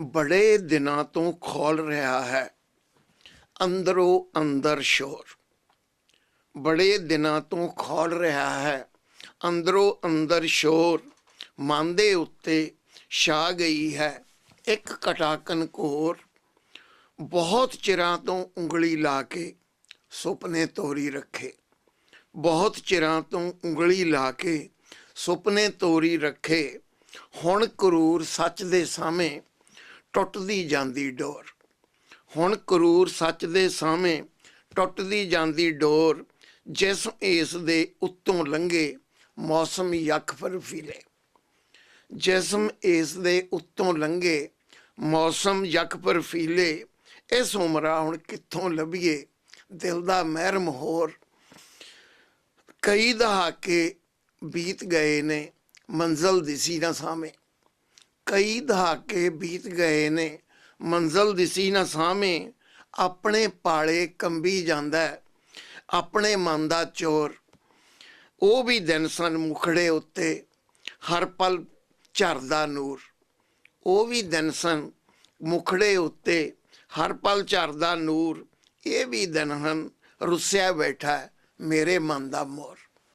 ਬੜੇ ਦਿਨਾਂ ਤੋਂ ਖੋਲ ਰਿਹਾ ਹੈ ਅੰਦਰੋਂ ਅੰਦਰ ਸ਼ੋਰ। ਬੜੇ ਦਿਨਾਂ ਤੋਂ ਖੋਲ ਰਿਹਾ ਹੈ ਅੰਦਰੋਂ ਅੰਦਰ ਸ਼ੋਰ। ਮਨ ਦੇ ਉੱਤੇ ਛਾ ਗਈ ਹੈ ਇੱਕ ਕਟਾਕਨ ਘੋਰ। ਬਹੁਤ ਚਿਰਾਂ ਤੋਂ ਉਂਗਲੀ ਲਾ ਕੇ ਸੁਪਨੇ ਤੋਰੀ ਰੱਖੇ। ਬਹੁਤ ਚਿਰਾਂ ਤੋਂ ਉਂਗਲੀ ਲਾ ਕੇ ਸੁਪਨੇ ਤੋਰੀ ਰੱਖੇ। ਹੁਣ ਕਰੂਰ ਸੱਚ ਦੇ ਸਾਹਮਣੇ ਟੁੱਟਦੀ ਜਾਂਦੀ ਡੋਰ। ਹੁਣ ਕਰੂਰ ਸੱਚ ਦੇ ਸਾਹਮਣੇ ਟੁੱਟਦੀ ਜਾਂਦੀ ਡੋਰ। ਜਿਸਮ ਇਸ ਦੇ ਉੱਤੋਂ ਲੰਘੇ ਮੌਸਮ ਯੱਖ ਬਰਫੀਲੇ। ਜਿਸਮ ਇਸ ਦੇ ਉੱਤੋਂ ਲੰਘੇ ਮੌਸਮ ਯੱਖ ਬਰਫੀਲੇ। ਇਸ ਉਮਰਾ ਹੁਣ ਕਿੱਥੋਂ ਲੱਭੀਏ ਦਿਲ ਦਾ ਮਹਿਰਮ ਹੋਰ। ਕਈ ਦਹਾਕੇ ਬੀਤ ਗਏ ਨੇ ਮੰਜ਼ਿਲ ਦਿਸੀ ਨਾ ਸਾਹਮਣੇ। ਕਈ ਦਹਾਕੇ ਬੀਤ ਗਏ ਨੇ ਮੰਜ਼ਿਲ ਦਿਸੀ ਨਾ ਸਾਹਮਣੇ। ਆਪਣੇ ਪਾਲੇ ਕੰਬੀ ਜਾਂਦਾ ਆਪਣੇ ਮਨ ਦਾ ਚੋਰ। ਉਹ ਵੀ ਦਿਨ ਸਨ ਮੁਖੜੇ ਉੱਤੇ ਹਰ ਪਲ ਝਰਦਾ ਨੂਰ। ਉਹ ਵੀ ਦਿਨ ਸਨ ਮੁਖੜੇ ਉੱਤੇ ਹਰ ਪਲ ਝਰਦਾ ਨੂਰ। ਇਹ ਵੀ ਦਿਨ ਹਨ ਰੁੱਸਿਆ ਬੈਠਾ ਮੇਰੇ ਮਨ ਦਾ ਮੋਰ।